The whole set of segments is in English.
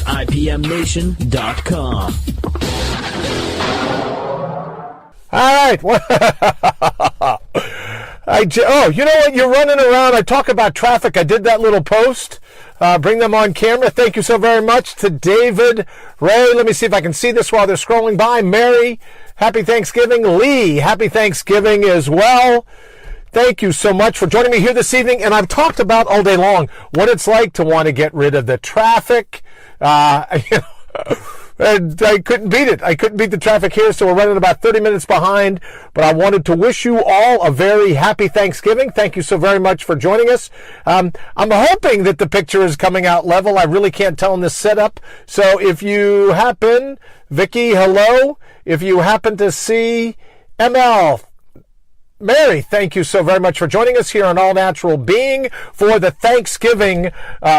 IPMNation.com. All right. You know what? You're running around. I talk about traffic. I did that little post. Bring them on camera. Thank you so very much to David, Ray. Let me see if I can see this while they're scrolling by. Mary, happy Thanksgiving. Lee, happy Thanksgiving as well. Thank you so much for joining me here this evening. And I've talked about all day long what it's like to want to get rid of the traffic. And I couldn't beat it. I couldn't beat the traffic here, so we're running about 30 minutes behind. But I wanted to wish you all a very happy Thanksgiving. Thank you so very much for joining us. I'm hoping that the picture is coming out level. I really can't tell in this setup. So if you happen, Vicky, hello. If you happen to see ML, Mary, thank you so very much for joining us here on All Natural Being for the Thanksgiving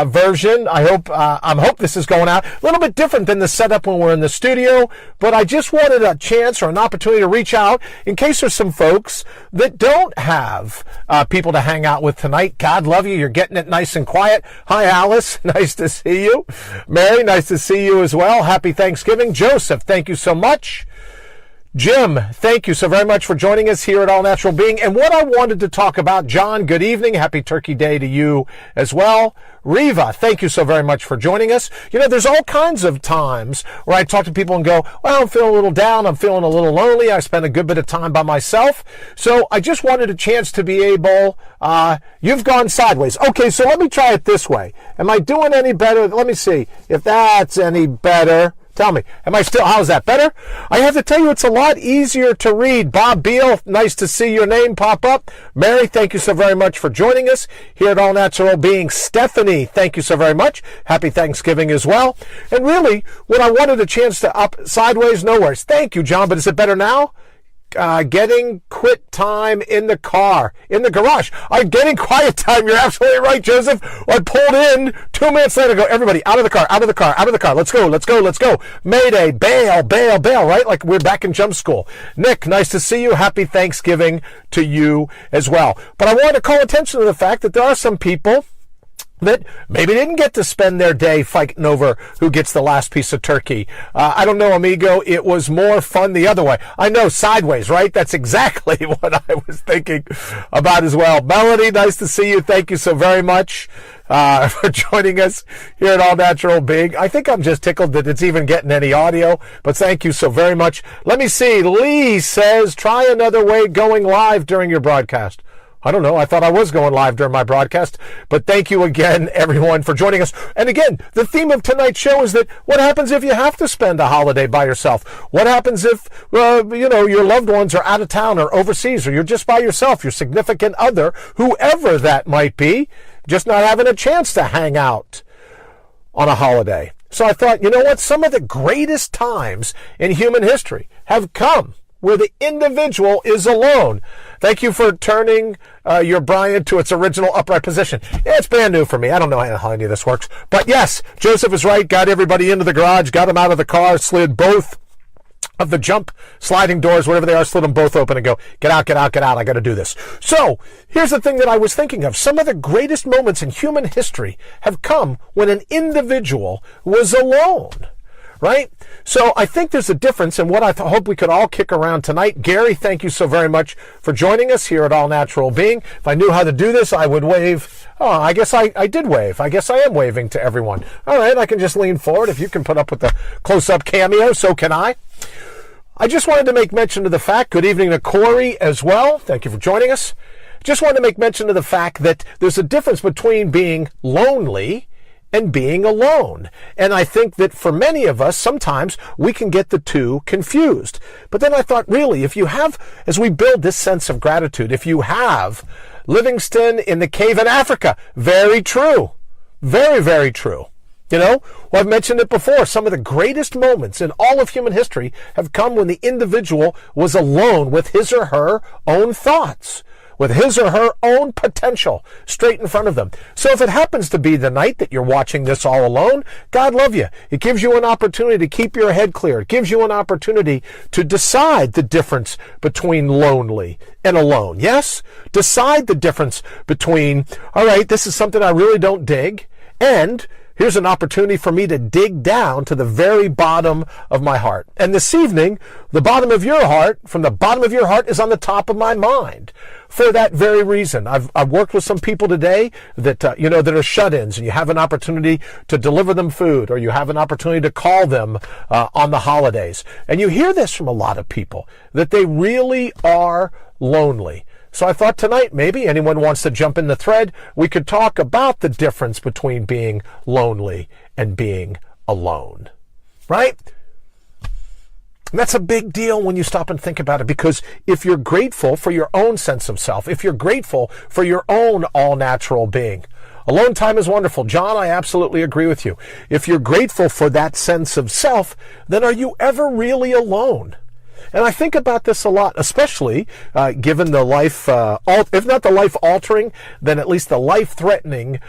version. I hope this is going out a little bit different than the setup when we're in the studio, but I just wanted a chance or an opportunity to reach out in case there's some folks that don't have people to hang out with tonight. God love you. You're getting it nice and quiet. Hi, Alice. Nice to see you. Mary, nice to see you as well. Happy Thanksgiving. Joseph, thank you so much. Jim, thank you so very much for joining us here at All Natural Being. And what I wanted to talk about, John, good evening. Happy Turkey Day to you as well. Reva, thank you so very much for joining us. You know, there's all kinds of times where I talk to people and go, well, I'm feeling a little down. I'm feeling a little lonely. I spend a good bit of time by myself. So I just wanted a chance to be able, you've gone sideways. Okay, so let me try it this way. Am I doing any better? Let me see if that's any better. Tell me, how's that better? I have to tell you, it's a lot easier to read. Bob Beal, nice to see your name pop up. Mary, thank you so very much for joining us here at All Natural Being. Stephanie, thank you so very much. Happy Thanksgiving as well. And really, when I wanted a chance to up sideways, no worries. Thank you, John, but is it better now? Getting quit time in the car, in the garage. Getting quiet time. You're absolutely right, Joseph. I pulled in 2 minutes later. Go, everybody, out of the car, out of the car, out of the car. Let's go, let's go, let's go. Mayday, bail, bail, bail, right? Like we're back in jump school. Nick, nice to see you. Happy Thanksgiving to you as well. But I want to call attention to the fact that there are some people that maybe didn't get to spend their day fighting over who gets the last piece of turkey. I don't know, amigo. It was more fun the other way. I know, sideways, right? That's exactly what I was thinking about as well. Melody, nice to see you. Thank you so very much for joining us here at All Natural Being. I think I'm just tickled that it's even getting any audio, but thank you so very much. Let me see. Lee says, try another way going live during your broadcast. I don't know. I thought I was going live during my broadcast, but thank you again, everyone, for joining us. And again, the theme of tonight's show is that what happens if you have to spend a holiday by yourself? What happens if, your loved ones are out of town or overseas, or you're just by yourself, your significant other, whoever that might be, just not having a chance to hang out on a holiday. So I thought, you know what? Some of the greatest times in human history have come where the individual is alone. Thank you for turning your Brian to its original upright position. It's brand new for me. I don't know how any of this works. But yes, Joseph is right. Got everybody into the garage, got them out of the car, slid both of the jump sliding doors, whatever they are, slid them both open and go, get out, get out, get out. I got to do this. So here's the thing that I was thinking of. Some of the greatest moments in human history have come when an individual was alone. Right? So I think there's a difference in what I hope we could all kick around tonight. Gary, thank you so very much for joining us here at All Natural Being. If I knew how to do this, I would wave. Oh, I guess I did wave. I guess I am waving to everyone. All right, I can just lean forward. If you can put up with the close-up cameo, so can I. I just wanted to make mention of the fact, good evening to Corey as well. Thank you for joining us. Just wanted to make mention of the fact that there's a difference between being lonely and being alone. And I think that for many of us, sometimes we can get the two confused. But then I thought, really, if you have, as we build this sense of gratitude, if you have Livingston in the cave in Africa, very true. Very, very true. Well, I've mentioned it before. Some of the greatest moments in all of human history have come when the individual was alone with his or her own thoughts, with his or her own potential straight in front of them. So if it happens to be the night that you're watching this all alone, God love you. It gives you an opportunity to keep your head clear. It gives you an opportunity to decide the difference between lonely and alone. Yes? Decide the difference between, all right, this is something I really don't dig, and here's an opportunity for me to dig down to the very bottom of my heart. And this evening, the bottom of your heart, from the bottom of your heart, is on the top of my mind. For that very reason, I've worked with some people today that that are shut-ins, and you have an opportunity to deliver them food, or you have an opportunity to call them on the holidays. And you hear this from a lot of people, that they really are lonely. So I thought tonight, maybe anyone wants to jump in the thread, we could talk about the difference between being lonely and being alone, right? And that's a big deal when you stop and think about it, because if you're grateful for your own sense of self, if you're grateful for your own all-natural being, alone time is wonderful. John, I absolutely agree with you. If you're grateful for that sense of self, then are you ever really alone? And I think about this a lot, especially given the life, if not the life-altering, then at least the life-threatening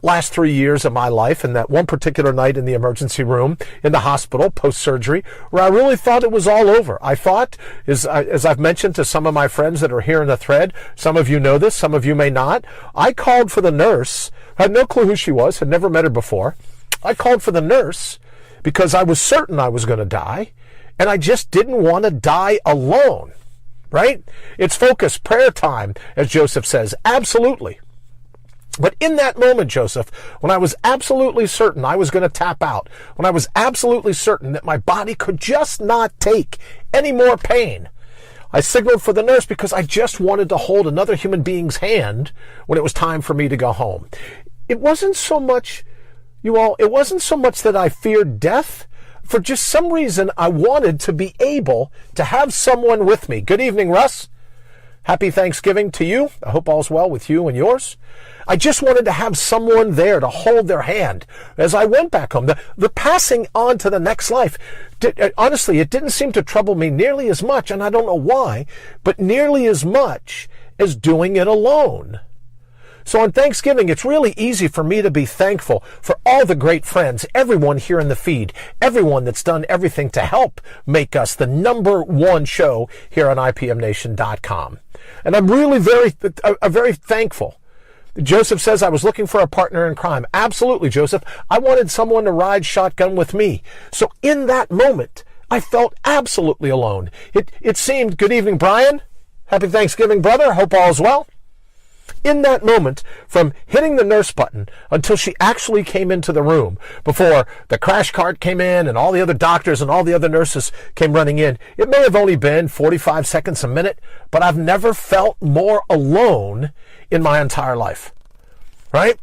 last 3 years of my life, and that one particular night in the emergency room in the hospital post-surgery, where I really thought it was all over. I thought, as I've mentioned to some of my friends that are here in the thread, some of you know this, some of you may not, I called for the nurse. I had no clue who she was, had never met her before. I called for the nurse because I was certain I was going to die. And I just didn't want to die alone, right? It's focus, prayer time, as Joseph says. Absolutely. But in that moment, Joseph, when I was absolutely certain I was going to tap out, when I was absolutely certain that my body could just not take any more pain, I signaled for the nurse because I just wanted to hold another human being's hand when it was time for me to go home. It wasn't so much, it wasn't so much that I feared death. For just some reason, I wanted to be able to have someone with me. Good evening, Russ. Happy Thanksgiving to you. I hope all's well with you and yours. I just wanted to have someone there to hold their hand as I went back home. The passing on to the next life, honestly, it didn't seem to trouble me nearly as much, and I don't know why, but nearly as much as doing it alone. So on Thanksgiving, it's really easy for me to be thankful for all the great friends, everyone here in the feed, everyone that's done everything to help make us the #1 show here on IPMNation.com. And I'm really very thankful. Joseph says, I was looking for a partner in crime. Absolutely, Joseph. I wanted someone to ride shotgun with me. So in that moment, I felt absolutely alone. It seemed, good evening, Brian. Happy Thanksgiving, brother. Hope all is well. In that moment, from hitting the nurse button until she actually came into the room, before the crash cart came in and all the other doctors and all the other nurses came running in, it may have only been 45 seconds, a minute, but I've never felt more alone in my entire life, right?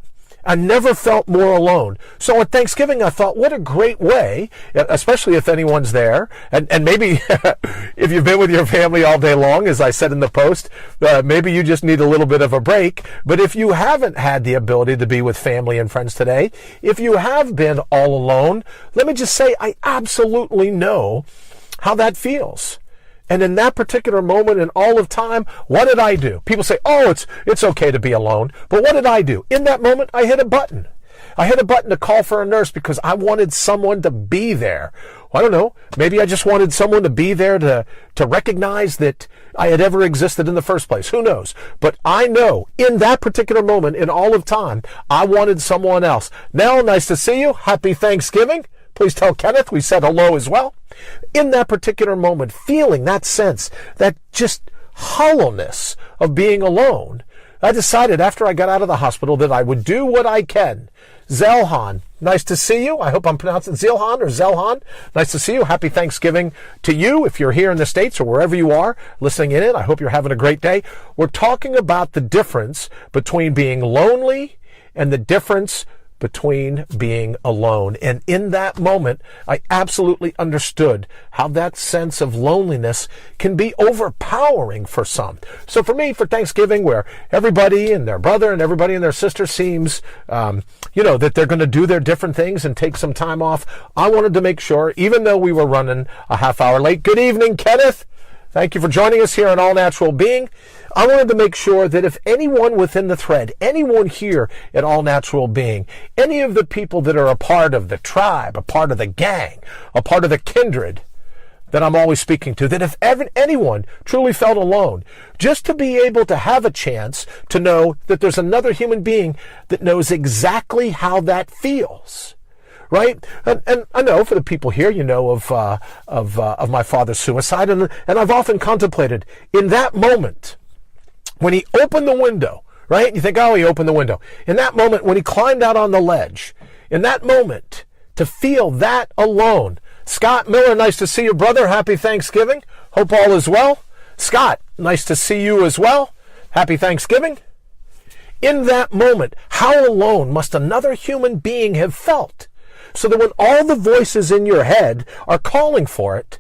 I never felt more alone. So at Thanksgiving, I thought, what a great way, especially if anyone's there, and maybe if you've been with your family all day long, as I said in the post, maybe you just need a little bit of a break. But if you haven't had the ability to be with family and friends today, if you have been all alone, let me just say, I absolutely know how that feels. And in that particular moment in all of time, what did I do? People say, oh, it's okay to be alone. But what did I do? In that moment, I hit a button. I hit a button to call for a nurse because I wanted someone to be there. I don't know. Maybe I just wanted someone to be there to recognize that I had ever existed in the first place. Who knows? But I know in that particular moment in all of time, I wanted someone else. Nell, nice to see you. Happy Thanksgiving. Please tell Kenneth we said hello as well. In that particular moment, feeling that sense, that just hollowness of being alone, I decided after I got out of the hospital that I would do what I can. Zelhan, nice to see you. I hope I'm pronouncing Zilhan or Zelhan. Nice to see you. Happy Thanksgiving to you if you're here in the States or wherever you are listening in. I hope you're having a great day. We're talking about the difference between being lonely and the difference between being alone. And in that moment, I absolutely understood how that sense of loneliness can be overpowering for some. So for me, for Thanksgiving, where everybody and their brother and everybody and their sister seems, that they're going to do their different things and take some time off, I wanted to make sure, even though we were running a half hour late. Good evening, Kenneth. Thank you for joining us here on All Natural Being. I wanted to make sure that if anyone within the thread, anyone here at All Natural Being, any of the people that are a part of the tribe, a part of the gang, a part of the kindred that I'm always speaking to, that if ever anyone truly felt alone, just to be able to have a chance to know that there's another human being that knows exactly how that feels. right? And I know for the people here, you know of my father's suicide, and I've often contemplated in that moment when he opened the window, right? You think, oh, he opened the window. In that moment when he climbed out on the ledge, in that moment to feel that alone. Scott Miller, nice to see you, brother. Happy Thanksgiving. Hope all is well. Scott, nice to see you as well. Happy Thanksgiving. In that moment, how alone must another human being have felt? So that when all the voices in your head are calling for it,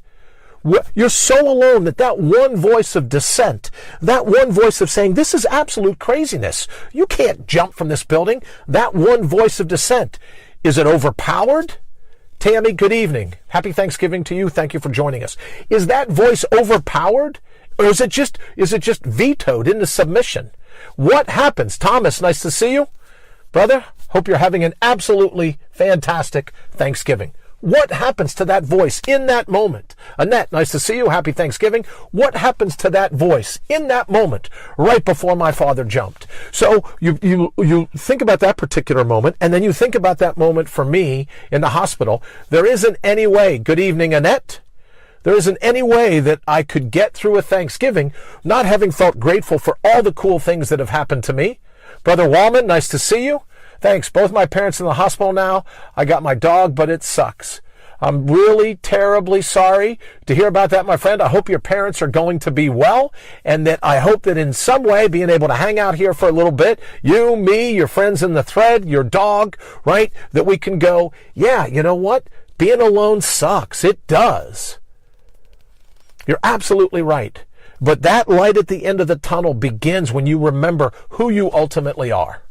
you're so alone that one voice of dissent, that one voice of saying, this is absolute craziness. You can't jump from this building. That one voice of dissent. Is it overpowered? Tammy, good evening. Happy Thanksgiving to you. Thank you for joining us. Is that voice overpowered? Or is it just vetoed into submission? What happens? Thomas, nice to see you. Brother, hope you're having an absolutely fantastic Thanksgiving. What happens to that voice in that moment? Annette, nice to see you. Happy Thanksgiving. What happens to that voice in that moment right before my father jumped? So you think about that particular moment, and then you think about that moment for me in the hospital. There isn't any way. Good evening, Annette. There isn't any way that I could get through a Thanksgiving not having felt grateful for all the cool things that have happened to me. Brother Wallman, nice to see you. Thanks. Both my parents in the hospital now. I got my dog, but it sucks. I'm really terribly sorry to hear about that, my friend. I hope your parents are going to be well, and that I hope that in some way being able to hang out here for a little bit, you, me, your friends in the thread, your dog, right, that we can go, yeah, you know what? Being alone sucks. It does. You're absolutely right. But that light at the end of the tunnel begins when you remember who you ultimately are.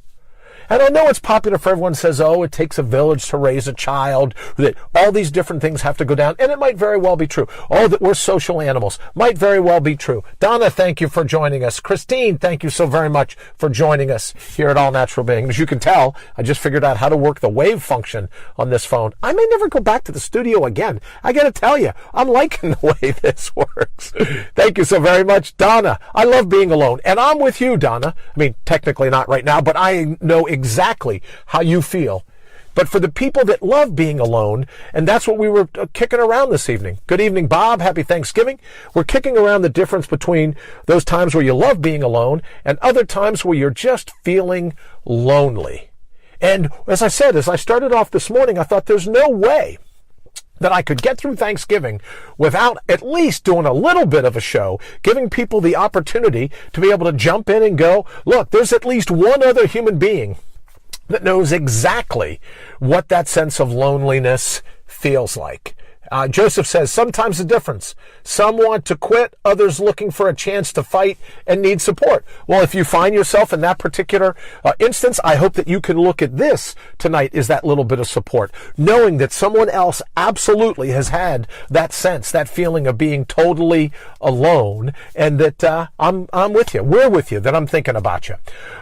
And I know it's popular for everyone says, oh, it takes a village to raise a child, that all these different things have to go down. And it might very well be true. Oh, that we're social animals. Might very well be true. Donna, thank you for joining us. Christine, thank you so very much for joining us here at All Natural Being. As you can tell, I just figured out how to work the wave function on this phone. I may never go back to the studio again. I got to tell you, I'm liking the way this works. Thank you so very much, Donna. I love being alone. And I'm with you, Donna. I mean, technically not right now, but I know exactly how you feel. But for the people that love being alone, and that's what we were kicking around this evening. Good evening, Bob. Happy Thanksgiving. We're kicking around the difference between those times where you love being alone and other times where you're just feeling lonely. And as I said, as I started off this morning, I thought there's no way that I could get through Thanksgiving without at least doing a little bit of a show, giving people the opportunity to be able to jump in and go, look, there's at least one other human being that knows exactly what that sense of loneliness feels like. Joseph says, sometimes the difference. Some want to quit, others looking for a chance to fight and need support. Well, if you find yourself in that particular instance, I hope that you can look at this tonight as that little bit of support, knowing that someone else absolutely has had that sense, that feeling of being totally alone, and that I'm with you. We're with you, that I'm thinking about you.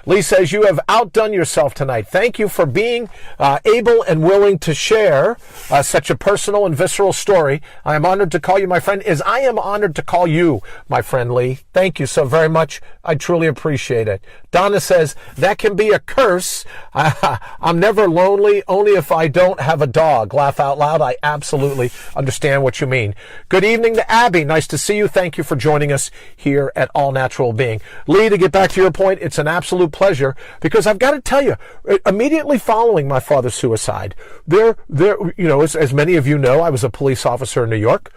Lee says, you have outdone yourself tonight. Thank you for being able and willing to share such a personal and visceral story. I am honored to call you my friend, as I am honored to call you my friend, Lee. Thank you so very much. I truly appreciate it. Donna says, that can be a curse. I'm never lonely, only if I don't have a dog. Laugh out loud. I absolutely understand what you mean. Good evening to Abby. Nice to see you. Thank you for joining us here at All Natural Being. Lee, to get back to your point, it's an absolute pleasure, because I've got to tell you, immediately following my father's suicide, as many of you know, I was a police officer in New York.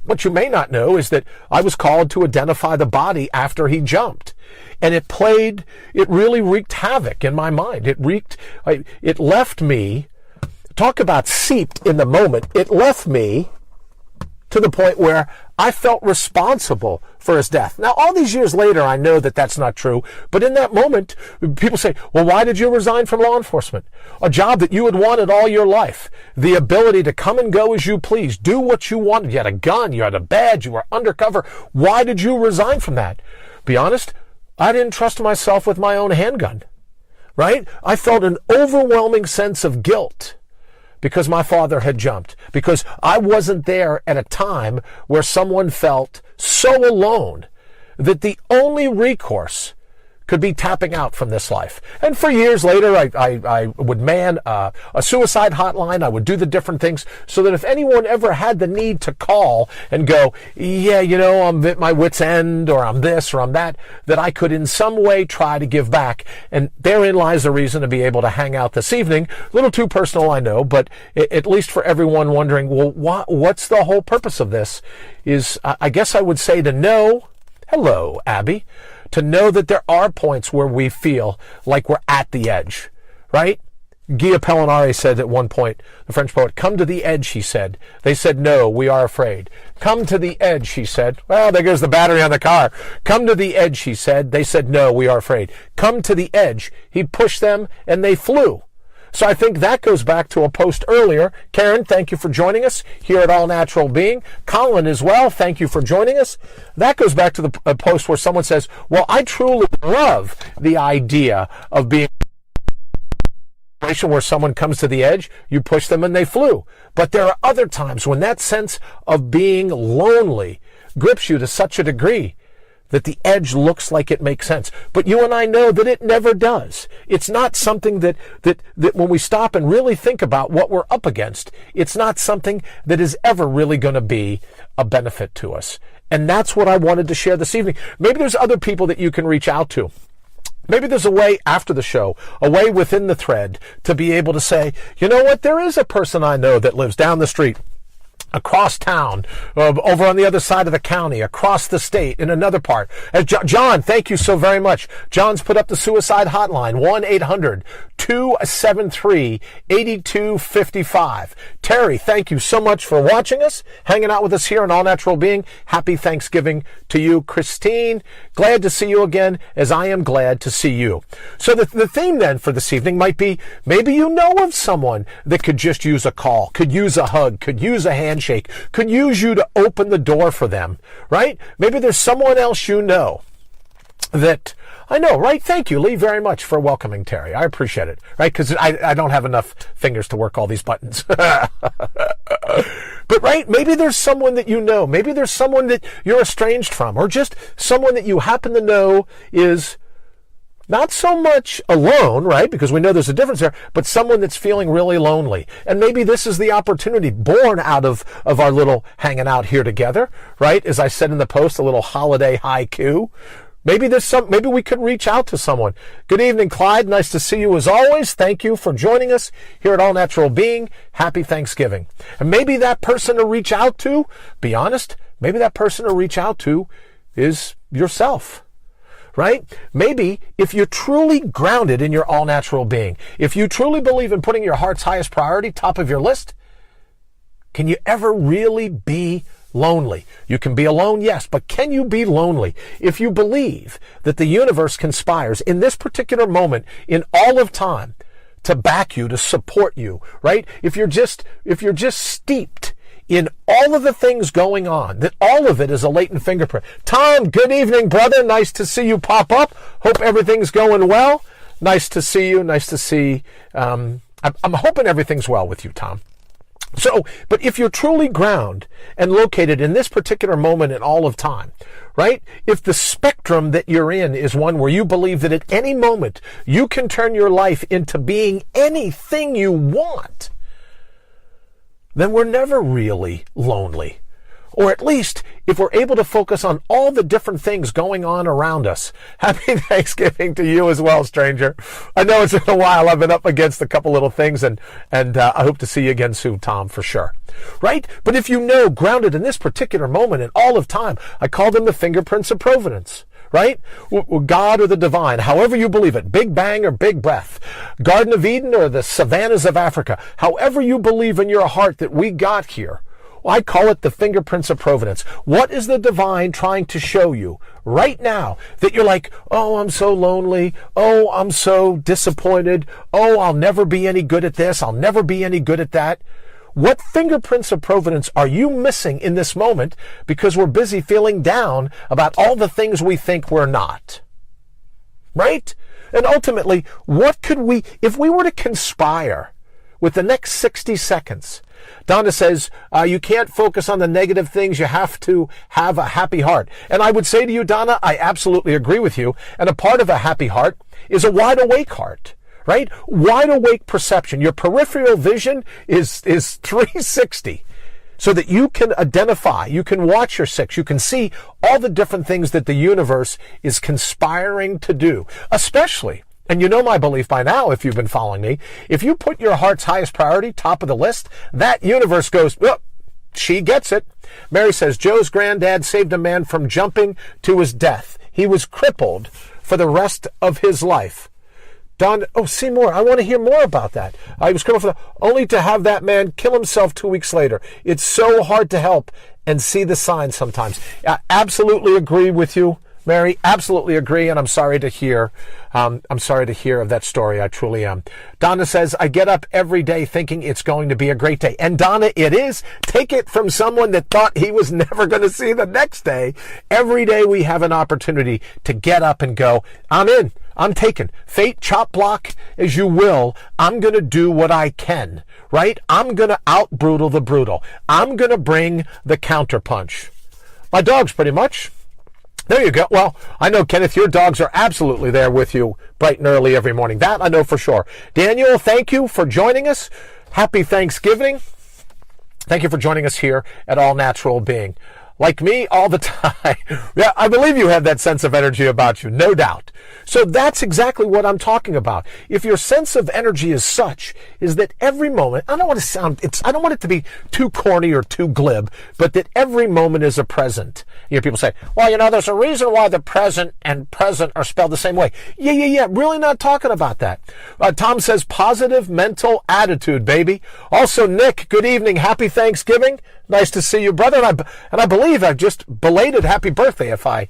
What you may not know is that I was called to identify the body after he jumped. And it really wreaked havoc in my mind. It left me, talk about seeped in the moment, it left me to the point where I felt responsible for his death. Now, all these years later, I know that that's not true, but in that moment, people say, well, why did you resign from law enforcement? A job that you had wanted all your life. The ability to come and go as you please, do what you wanted. You had a gun, you had a badge, you were undercover. Why did you resign from that? Be honest, I didn't trust myself with my own handgun, right? I felt an overwhelming sense of guilt because my father had jumped, because I wasn't there at a time where someone felt so alone that the only recourse could be tapping out from this life. And for years later, I would man a suicide hotline. I would do the different things so that if anyone ever had the need to call and go, yeah, I'm at my wit's end, or I'm this or I'm that I could in some way try to give back. And therein lies the reason to be able to hang out this evening. A little too personal, I know, but at least for everyone wondering, well, what's the whole purpose of this? Is, I guess I would say, to know, hello, Abby, to know that there are points where we feel like we're at the edge, right? Guy Apollinaire said at one point, the French poet, come to the edge, he said. They said, no, we are afraid. Come to the edge, he said. Well, there goes the battery on the car. Come to the edge, he said. They said, no, we are afraid. Come to the edge. He pushed them and they flew. So I think that goes back to a post earlier. Karen, thank you for joining us here at All Natural Being. Colin as well, thank you for joining us. That goes back to a post where someone says, well, I truly love the idea of being in a situation where someone comes to the edge, you push them and they flew. But there are other times when that sense of being lonely grips you to such a degree that the edge looks like it makes sense. But you and I know that it never does. It's not something that when we stop and really think about what we're up against, it's not something that is ever really going to be a benefit to us. And that's what I wanted to share this evening. Maybe there's other people that you can reach out to. Maybe there's a way after the show, a way within the thread to be able to say, you know what, there is a person I know that lives down the street, across town, over on the other side of the county, across the state, in another part. John, thank you so very much. John's put up the suicide hotline, 1-800-273-8255. Terry, thank you so much for watching us, hanging out with us here on All Natural Being. Happy Thanksgiving to you. Christine, glad to see you again, as I am glad to see you. So the theme then for this evening might be, maybe you know of someone that could just use a call, could use a hug, could use a handshake, could use you to open the door for them, right? Maybe there's someone else you know that, I know, right? Thank you, Lee, very much for welcoming Terry. I appreciate it, right? Because I don't have enough fingers to work all these buttons. But, right, maybe there's someone that you know. Maybe there's someone that you're estranged from, or just someone that you happen to know is not so much alone, right? Because we know there's a difference there, but someone that's feeling really lonely. And maybe this is the opportunity born out of our little hanging out here together, right? As I said in the post, a little holiday haiku. Maybe we could reach out to someone. Good evening, Clyde. Nice to see you as always. Thank you for joining us here at All Natural Being. Happy Thanksgiving. And maybe that person to reach out to, be honest, maybe that person to reach out to is yourself. Right? Maybe if you're truly grounded in your all-natural being, if you truly believe in putting your heart's highest priority top of your list, can you ever really be lonely? You can be alone, yes, but can you be lonely? If you believe that the universe conspires in this particular moment, in all of time, to back you, to support you, right? If you're just steeped in all of the things going on, that all of it is a latent fingerprint. Tom, good evening, brother. Nice to see you pop up. Hope everything's going well. Nice to see you. Nice to see. I'm hoping everything's well with you, Tom. So, but if you're truly grounded and located in this particular moment in all of time, right? If the spectrum that you're in is one where you believe that at any moment you can turn your life into being anything you want, then we're never really lonely. Or at least, if we're able to focus on all the different things going on around us. Happy Thanksgiving to you as well, stranger. I know it's been a while. I've been up against a couple little things, and I hope to see you again soon, Tom, for sure. Right? But if you know, grounded in this particular moment in all of time, I call them the fingerprints of providence. Right? God or the divine, however you believe it, Big Bang or Big Breath, Garden of Eden or the savannas of Africa, however you believe in your heart that we got here, I call it the fingerprints of providence. What is the divine trying to show you right now that you're like, oh, I'm so lonely. Oh, I'm so disappointed. Oh, I'll never be any good at this. I'll never be any good at that. What fingerprints of providence are you missing in this moment because we're busy feeling down about all the things we think we're not? Right? And ultimately, what could we, if we were to conspire with the next 60 seconds Donna says, you can't focus on the negative things. You have to have a happy heart. And I would say to you, Donna, I absolutely agree with you. And a part of a happy heart is a wide awake heart, right? Wide awake perception. Your peripheral vision is 360. So that you can identify, you can watch your six, you can see all the different things that the universe is conspiring to do. Especially, and you know my belief by now if you've been following me, if you put your heart's highest priority top of the list, that universe goes, oh, she gets it. Mary says, Joe's granddad saved a man from jumping to his death. He was crippled for the rest of his life. Don, Seymour, I want to hear more about that. I was crippled only to have that man kill himself 2 weeks later. It's so hard to help and see the signs sometimes. I absolutely agree with you, Mary. Absolutely agree, and I'm sorry to hear. I'm sorry to hear of that story. I truly am. Donna says, I get up every day thinking it's going to be a great day. And Donna, it is. Take it from someone that thought he was never going to see the next day. Every day we have an opportunity to get up and go, I'm in. I'm taken. Fate, chop block as you will. I'm going to do what I can, right? I'm going to out-brutal the brutal. I'm going to bring the counterpunch. My dogs, pretty much. There you go. Well, I know, Kenneth, your dogs are absolutely there with you bright and early every morning. That I know for sure. Daniel, thank you for joining us. Happy Thanksgiving. Thank you for joining us here at All Natural Being. Like me all the time. Yeah, I believe you have that sense of energy about you, no doubt. So that's exactly what I'm talking about. If your sense of energy is such, is that every moment, I don't want it to be too corny or too glib, but that every moment is a present. You hear people say, well, there's a reason why the present and present are spelled the same way. Yeah. Really not talking about that. Tom says, positive mental attitude, baby. Also, Nick, good evening. Happy Thanksgiving. Nice to see you, brother. And I believe I've just belated happy birthday if I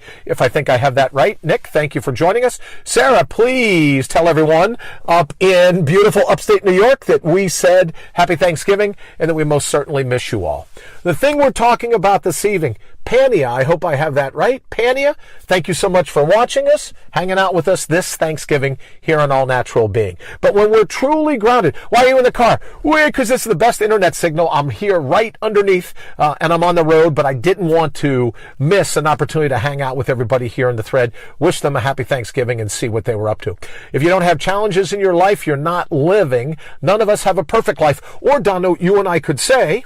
think I have that right. Nick, thank you for joining us. Sarah, please tell everyone up in beautiful upstate New York that we said happy Thanksgiving and that we most certainly miss you all. The thing we're talking about this evening, Pania, I hope I have that right. Pania, thank you so much for watching us, hanging out with us this Thanksgiving here on All Natural Being. But when we're truly grounded, why are you in the car? Because this is the best internet signal. I'm here right underneath, and I'm on the road, but I didn't want to miss an opportunity to hang out with everybody here in the thread, wish them a happy Thanksgiving, and see what they were up to. If you don't have challenges in your life, you're not living. None of us have a perfect life. Or, Donna, you and I could say,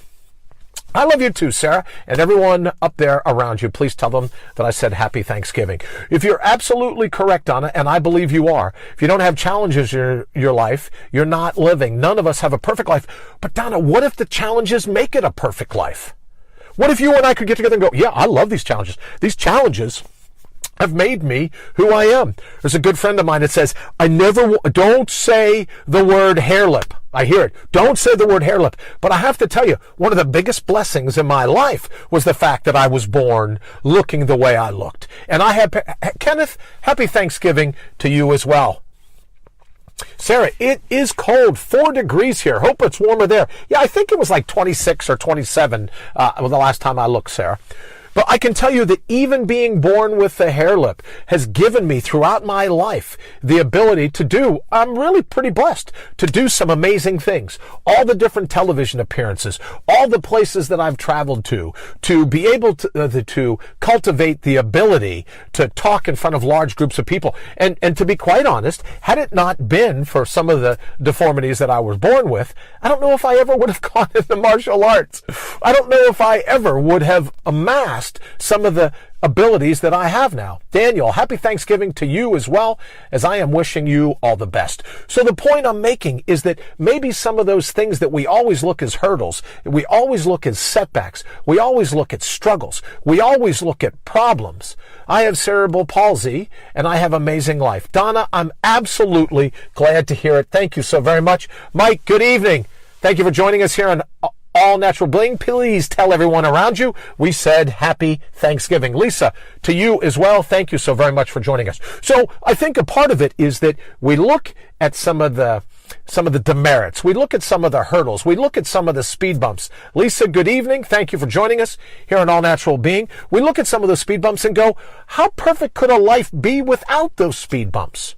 I love you too, Sarah, and everyone up there around you. Please tell them that I said happy Thanksgiving. If you're absolutely correct, Donna, and I believe you are, if you don't have challenges in your life, you're not living. None of us have a perfect life. But Donna, what if the challenges make it a perfect life? What if you and I could get together and go, yeah, I love these challenges. These challenges have made me who I am. There's a good friend of mine that says, don't say the word hair lip. I hear it. Don't say the word hair lip. But I have to tell you, one of the biggest blessings in my life was the fact that I was born looking the way I looked. And Kenneth, happy Thanksgiving to you as well. Sarah, it is cold, 4 degrees here. Hope it's warmer there. Yeah, I think it was like 26 or 27 the last time I looked, Sarah. But I can tell you that even being born with the hair lip has given me throughout my life the ability to do, I'm really pretty blessed, to do some amazing things. All the different television appearances, all the places that I've traveled to be able to cultivate the ability to talk in front of large groups of people. And to be quite honest, had it not been for some of the deformities that I was born with, I don't know if I ever would have gone into martial arts. I don't know if I ever would have amassed some of the abilities that I have now. Daniel, happy Thanksgiving to you as well, as I am wishing you all the best. So the point I'm making is that maybe some of those things that we always look as hurdles, we always look as setbacks, we always look at struggles, we always look at problems. I have cerebral palsy and I have amazing life. Donna, I'm absolutely glad to hear it. Thank you so very much. Mike, good evening. Thank you for joining us here on All Natural Bling. Please tell everyone around you we said happy Thanksgiving. Lisa, to you as well, thank you so very much for joining us. So I think a part of it is that we look at some of the demerits. We look at some of the hurdles. We look at some of the speed bumps. Lisa, good evening. Thank you for joining us here on All Natural Being. We look at some of the speed bumps and go, how perfect could a life be without those speed bumps?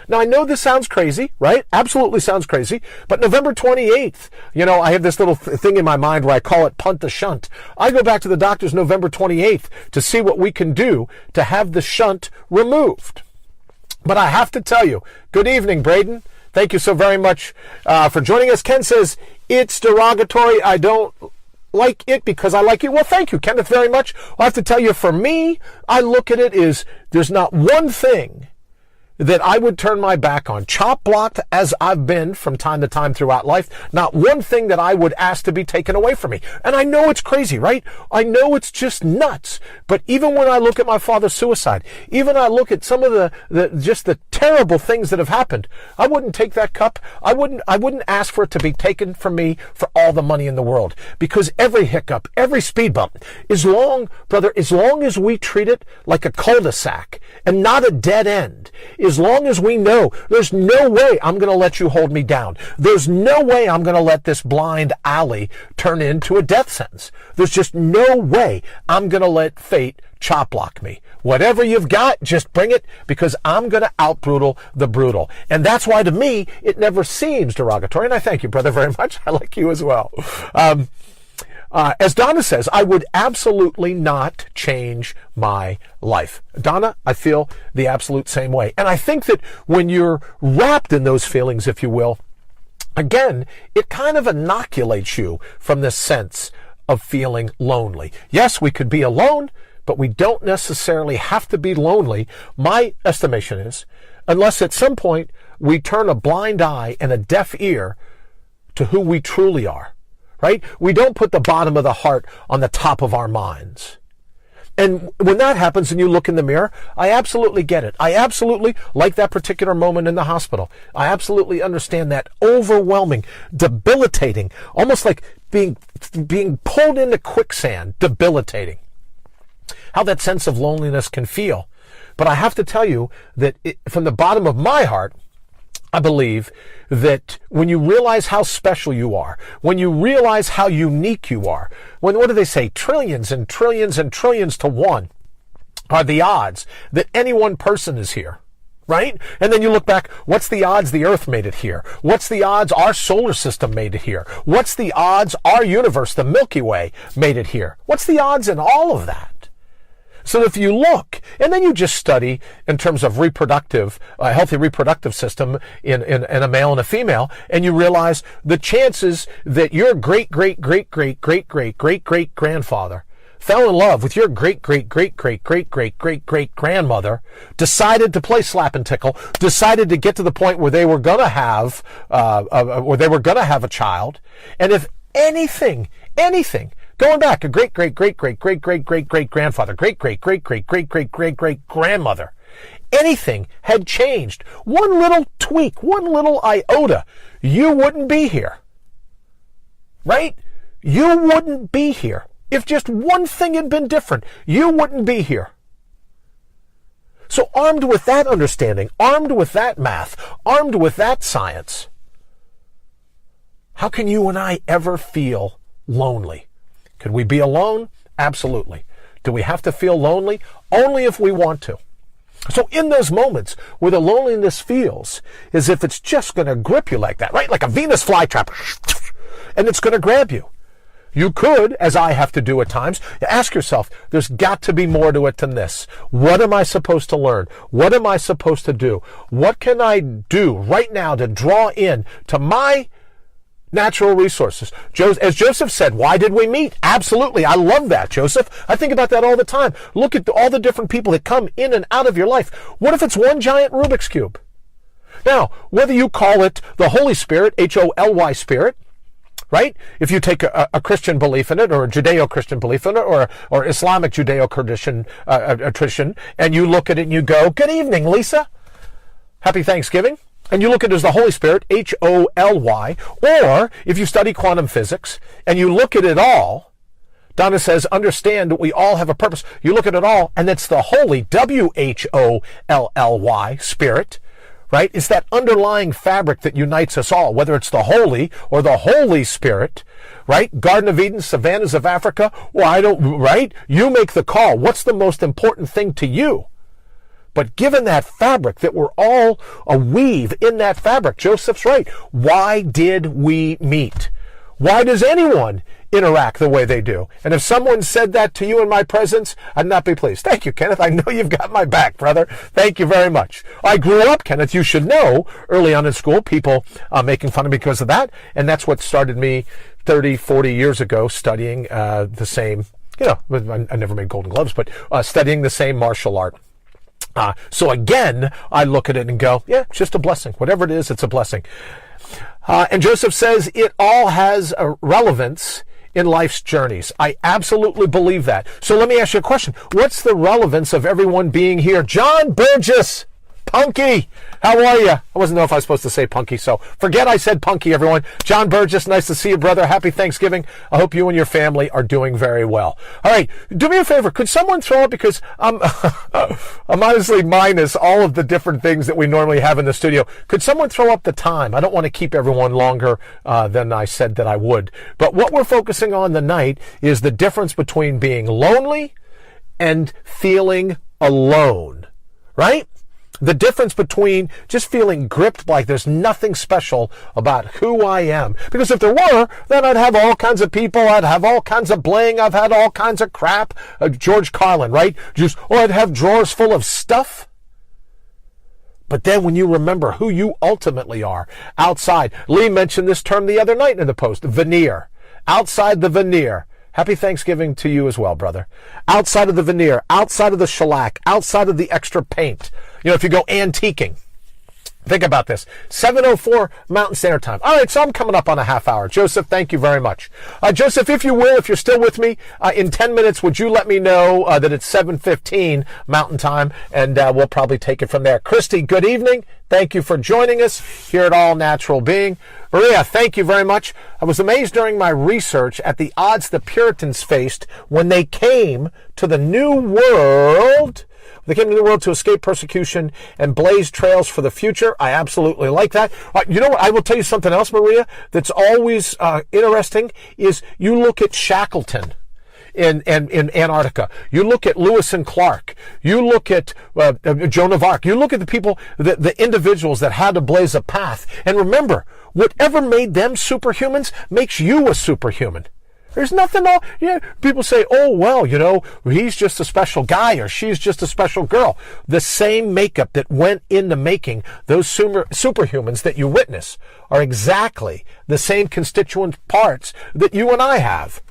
Now, I know this sounds crazy, right? Absolutely sounds crazy. But November 28th, I have this little thing in my mind where I call it punt the shunt. I go back to the doctors November 28th to see what we can do to have the shunt removed. But I have to tell you, good evening, Braden. Thank you so very much for joining us. Ken says, it's derogatory. I don't like it because I like you. Well, thank you, Kenneth, very much. I have to tell you, for me, I look at it as there's not one thing that I would turn my back on. Chop blocked as I've been from time to time throughout life, not one thing that I would ask to be taken away from me. And I know it's crazy, right? I know it's just nuts. But even when I look at my father's suicide, even I look at some of the terrible things that have happened, I wouldn't take that cup. I wouldn't ask for it to be taken from me for all the money in the world. Because every hiccup, every speed bump, as long as we treat it like a cul-de-sac and not a dead end, as long as we know there's no way I'm going to let you hold me down. There's no way I'm going to let this blind alley turn into a death sentence. There's just no way I'm going to let fate chop block me. Whatever you've got, just bring it, because I'm going to out-brutal the brutal. And that's why, to me, it never seems derogatory. And I thank you, brother, very much. I like you as well. As Donna says, I would absolutely not change my life. Donna, I feel the absolute same way. And I think that when you're wrapped in those feelings, if you will, again, it kind of inoculates you from this sense of feeling lonely. Yes, we could be alone, but we don't necessarily have to be lonely. My estimation is, unless at some point we turn a blind eye and a deaf ear to who we truly are. Right? We don't put the bottom of the heart on the top of our minds. And when that happens and you look in the mirror, I absolutely get it. I absolutely like that particular moment in the hospital. I absolutely understand that overwhelming, debilitating, almost like being pulled into quicksand, debilitating. How that sense of loneliness can feel. But I have to tell you that from the bottom of my heart, I believe that when you realize how special you are, when you realize how unique you are, what do they say? Trillions and trillions and trillions to one are the odds that any one person is here, right? And then you look back, what's the odds the Earth made it here? What's the odds our solar system made it here? What's the odds our universe, the Milky Way, made it here? What's the odds in all of that? So if you look, and then you just study in terms of healthy reproductive system in a male and a female, and you realize the chances that your great-great-great-great-great-great-great-great-grandfather fell in love with your great-great-great-great-great-great-great-grandmother, decided to play slap and tickle, decided to get to the point where they were going to have a child, and if anything, going back, a great-great-great-great-great-great-great-great-great-grandfather, great-great-great-great-great-great-great-grandmother, anything had changed, one little tweak, one little iota, you wouldn't be here. Right? You wouldn't be here. If just one thing had been different, you wouldn't be here. So armed with that understanding, armed with that math, armed with that science, how can you and I ever feel lonely? Could we be alone? Absolutely. Do we have to feel lonely? Only if we want to. So in those moments where the loneliness feels as if it's just going to grip you like that, right? Like a Venus flytrap, and it's going to grab you. You could, as I have to do at times, ask yourself, there's got to be more to it than this. What am I supposed to learn? What am I supposed to do? What can I do right now to draw in to my natural resources? As Joseph said, why did we meet? Absolutely. I love that, Joseph. I think about that all the time. Look at all the different people that come in and out of your life. What if it's one giant Rubik's Cube? Now, whether you call it the Holy Spirit, Holy Spirit, right? If you take a Christian belief in it, or a Judeo-Christian belief in it, or Islamic Judeo-Christian tradition, and you look at it and you go, good evening, Lisa. Happy Thanksgiving. And you look at it as the Holy Spirit, Holy, or if you study quantum physics and you look at it all, Donna says, understand that we all have a purpose. You look at it all, and it's the Holy, Wolly, Spirit, right? It's that underlying fabric that unites us all, whether it's the Holy or the Holy Spirit, right? Garden of Eden, savannas of Africa, right? You make the call. What's the most important thing to you? But given that fabric, that we're all a weave in that fabric, Joseph's right. Why did we meet? Why does anyone interact the way they do? And if someone said that to you in my presence, I'd not be pleased. Thank you, Kenneth. I know you've got my back, brother. Thank you very much. I grew up, Kenneth, you should know, early on in school, people making fun of me because of that. And that's what started me 30, 40 years ago studying the same, I never made Golden Gloves, but studying the same martial art. So again, I look at it and go, yeah, it's just a blessing. Whatever it is, it's a blessing. And Joseph says it all has a relevance in life's journeys. I absolutely believe that. So let me ask you a question. What's the relevance of everyone being here? John Burgess, Punky, how are you? I wasn't know if I was supposed to say Punky, so forget I said Punky, everyone. John Burgess, nice to see you, brother. Happy Thanksgiving. I hope you and your family are doing very well. All right, do me a favor. Could someone throw up, because I'm honestly minus all of the different things that we normally have in the studio. Could someone throw up the time? I don't want to keep everyone longer than I said that I would. But what we're focusing on tonight is the difference between being lonely and feeling alone, right? The difference between just feeling gripped like there's nothing special about who I am. Because if there were, then I'd have all kinds of people. I'd have all kinds of bling. I've had all kinds of crap. George Carlin, right? I'd have drawers full of stuff. But then when you remember who you ultimately are outside, Lee mentioned this term the other night in the post, veneer. Outside the veneer. Happy Thanksgiving to you as well, brother. Outside of the veneer, outside of the shellac, outside of the extra paint. If you go antiquing, think about this. 7:04 Mountain Standard Time. All right, so I'm coming up on a half hour. Joseph, thank you very much. Joseph, if you will, if you're still with me, in 10 minutes, would you let me know that it's 7:15 Mountain Time, and we'll probably take it from there. Christy, good evening. Thank you for joining us here at All Natural Being. Maria, thank you very much. I was amazed during my research at the odds the Puritans faced when they came to the New World. They came to the world to escape persecution and blaze trails for the future. I absolutely like that. You know what? I will tell you something else, Maria, that's always interesting is you look at Shackleton in Antarctica. You look at Lewis and Clark. You look at Joan of Arc. You look at the people, the individuals that had to blaze a path. And remember, whatever made them superhumans makes you a superhuman. There's nothing, people say, oh, well, he's just a special guy or she's just a special girl. The same makeup that went into making those superhumans that you witness are exactly the same constituent parts that you and I have.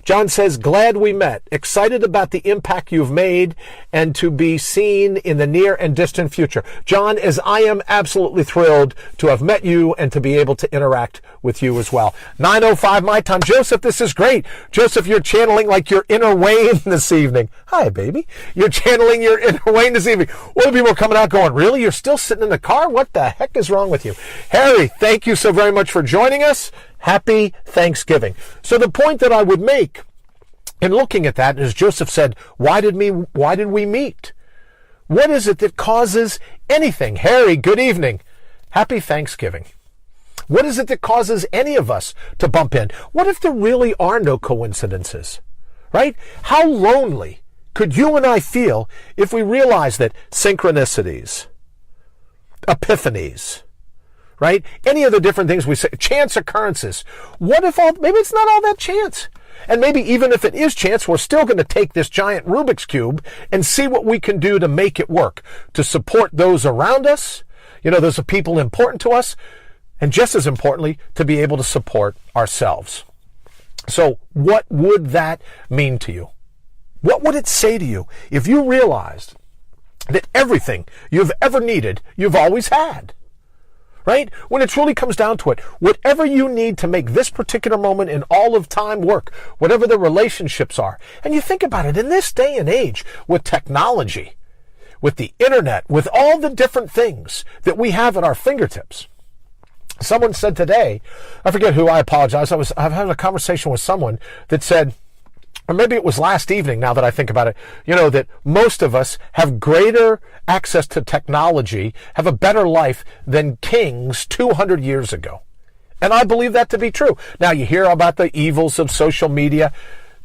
John says, glad we met. Excited about the impact you've made and to be seen in the near and distant future. John, as I am absolutely thrilled to have met you and to be able to interact with you as well. 9:05 my time. Joseph, this is great. Joseph, you're channeling like your inner Wayne this evening. Hi, baby. You're channeling your inner Wayne this evening. Other people are coming out going, really? You're still sitting in the car? What the heck is wrong with you? Harry, thank you so very much for joining us. Happy Thanksgiving. So the point that I would make in looking at that, as Joseph said, why did we meet? What is it that causes anything? Harry, good evening. Happy Thanksgiving. What is it that causes any of us to bump in? What if there really are no coincidences? Right? How lonely could you and I feel if we realized that synchronicities, epiphanies, right? Any of the different things we say, chance occurrences. What if maybe it's not all that chance? And maybe even if it is chance, we're still going to take this giant Rubik's Cube and see what we can do to make it work, to support those around us, those are people important to us, and just as importantly, to be able to support ourselves. So what would that mean to you? What would it say to you if you realized that everything you've ever needed, you've always had? Right? When it truly comes down to it, whatever you need to make this particular moment in all of time work, whatever the relationships are. And you think about it, in this day and age, with technology, with the internet, with all the different things that we have at our fingertips. Someone said today, I forget who, I apologize, I've had a conversation with someone that said, or maybe it was last evening, now that I think about it, that most of us have greater access to technology, have a better life than kings 200 years ago. And I believe that to be true. Now, you hear about the evils of social media.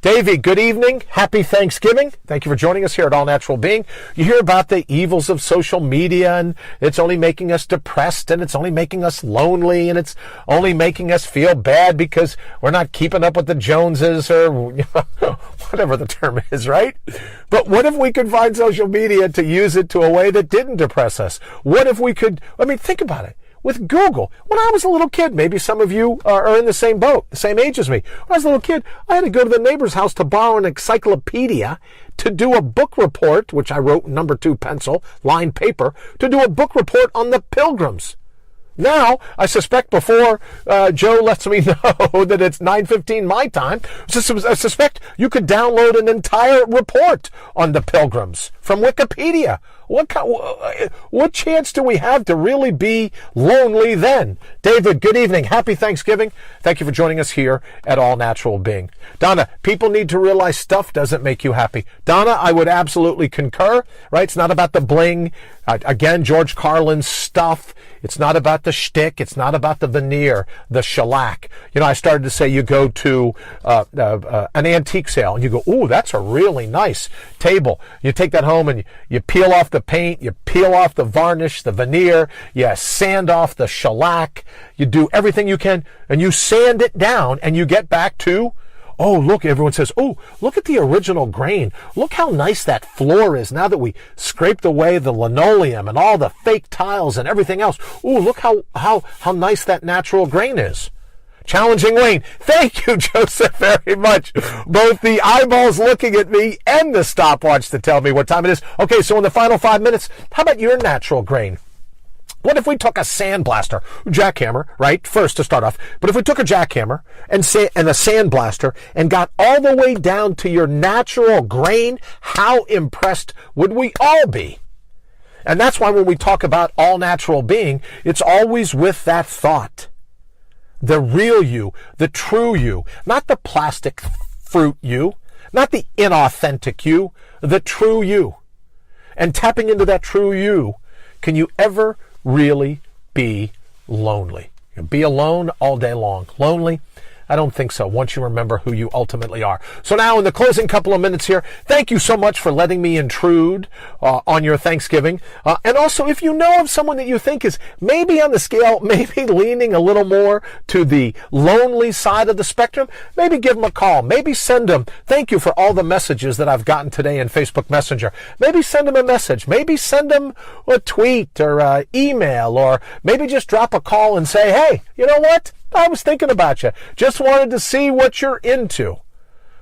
Davey, good evening. Happy Thanksgiving. Thank you for joining us here at All Natural Being. You hear about the evils of social media, and it's only making us depressed, and it's only making us lonely, and it's only making us feel bad because we're not keeping up with the Joneses or whatever the term is, right? But what if we could find social media to use it to a way that didn't depress us? What if we could, think about it. With Google, when I was a little kid, maybe some of you are in the same boat, the same age as me. When I was a little kid, I had to go to the neighbor's house to borrow an encyclopedia to do a book report, which I wrote number 2 pencil, lined paper, to do a book report on the Pilgrims. Now, I suspect before Joe lets me know that it's 9:15 my time, I suspect you could download an entire report on the Pilgrims from Wikipedia. What chance do we have to really be lonely then? David, good evening. Happy Thanksgiving. Thank you for joining us here at All Natural Being. Donna, people need to realize stuff doesn't make you happy. Donna, I would absolutely concur, right? It's not about the bling. Again, George Carlin's stuff. It's not about the shtick. It's not about the veneer, the shellac. I started to say you go to an antique sale and you go, ooh, that's a really nice table. You take that home and you peel off the paint, you peel off the varnish, the veneer, you sand off the shellac, you do everything you can, and you sand it down, and you get back to, oh, look, everyone says, oh, look at the original grain. Look how nice that floor is now that we scraped away the linoleum and all the fake tiles and everything else. Oh, look how nice that natural grain is. Challenging Wayne. Thank you, Joseph, very much. Both the eyeballs looking at me and the stopwatch to tell me what time it is. Okay, so in the final 5 minutes, how about your natural grain? What if we took a sandblaster, jackhammer, right, first to start off, but if we took a jackhammer and a sandblaster and got all the way down to your natural grain, how impressed would we all be? And that's why when we talk about all natural being, it's always with that thought. The real you, the true you, not the plastic fruit you, not the inauthentic you, the true you. And tapping into that true you, can you ever really be lonely? You can be alone all day long. Lonely? I don't think so, once you remember who you ultimately are. So now in the closing couple of minutes here, thank you so much for letting me intrude on your Thanksgiving. And also, if you know of someone that you think is maybe on the scale, maybe leaning a little more to the lonely side of the spectrum, maybe give them a call. Maybe send them, thank you for all the messages that I've gotten today in Facebook Messenger. Maybe send them a message. Maybe send them a tweet or an email, or maybe just drop a call and say, hey, you know what? I was thinking about you. Just wanted to see what you're into.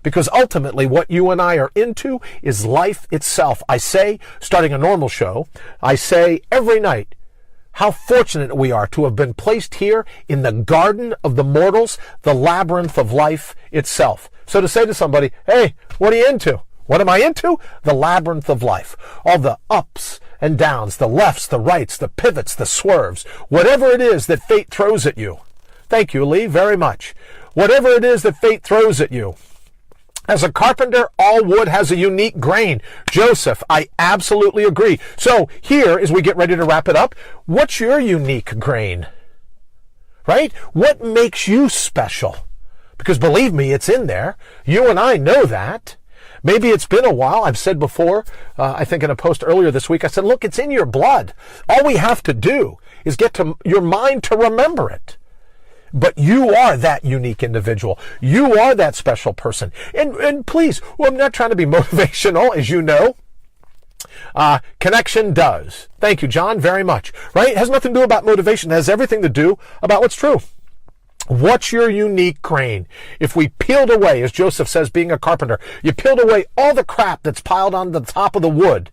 Because ultimately what you and I are into is life itself. I say, starting a normal show, I say every night how fortunate we are to have been placed here in the garden of the mortals, the labyrinth of life itself. So to say to somebody, hey, what are you into? What am I into? The labyrinth of life. All the ups and downs, the lefts, the rights, the pivots, the swerves, whatever it is that fate throws at you. Thank you, Lee, very much. Whatever it is that fate throws at you. As a carpenter, all wood has a unique grain. Joseph, I absolutely agree. So here, as we get ready to wrap it up, what's your unique grain? Right? What makes you special? Because believe me, it's in there. You and I know that. Maybe it's been a while. I've said before, I think in a post earlier this week, I said, look, it's in your blood. All we have to do is get to your mind to remember it. But you are that unique individual. You are that special person. And please, well, I'm not trying to be motivational, as you know. Connection does. Thank you, John, very much. Right? It has nothing to do about motivation. It has everything to do about what's true. What's your unique grain? If we peeled away, as Joseph says, being a carpenter, you peeled away all the crap that's piled on the top of the wood.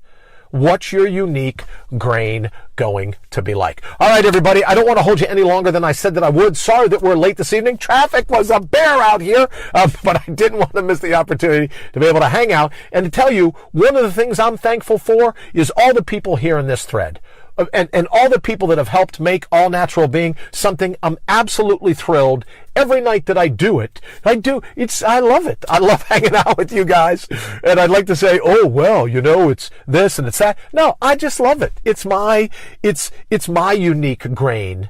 What's your unique grain going to be like? All right, everybody, I don't want to hold you any longer than I said that I would. Sorry that we're late this evening. Traffic was a bear out here, but I didn't want to miss the opportunity to be able to hang out and to tell you one of the things I'm thankful for is all the people here in this thread. And all the people that have helped make All Natural Being something I'm absolutely thrilled. Every night that I do it, I love it. I love hanging out with you guys. And I'd like to say, oh, well, you know, it's this and it's that. No, I just love it. It's my unique grain.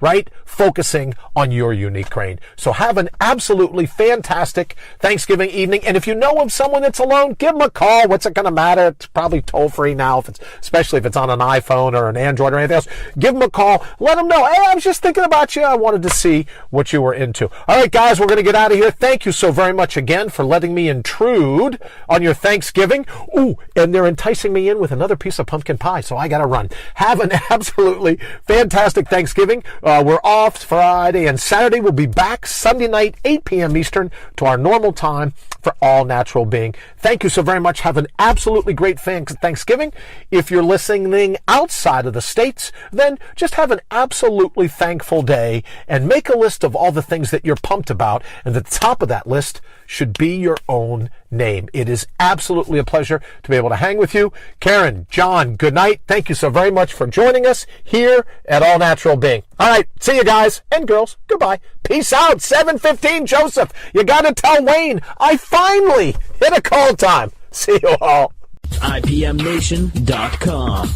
right? Focusing on your unique grain. So have an absolutely fantastic Thanksgiving evening. And if you know of someone that's alone, give them a call. What's it going to matter? It's probably toll free now, especially if it's on an iPhone or an Android or anything else. Give them a call. Let them know, hey, I was just thinking about you. I wanted to see what you were into. All right, guys, we're going to get out of here. Thank you so very much again for letting me intrude on your Thanksgiving. Ooh, and they're enticing me in with another piece of pumpkin pie, so I got to run. Have an absolutely fantastic Thanksgiving. We're off Friday and Saturday. We'll be back Sunday night, 8 p.m. Eastern, to our normal time for All Natural Being. Thank you so very much. Have an absolutely great Thanksgiving. If you're listening outside of the States, then just have an absolutely thankful day and make a list of all the things that you're pumped about. And the top of that list should be your own name. It is absolutely a pleasure to be able to hang with you. Karen, John, good night. Thank you so very much for joining us here at All Natural Being. All right, see you guys and girls. Goodbye. Peace out. 7:15, Joseph. You got to tell Wayne I finally hit a call time. See you all. IPMNation.com.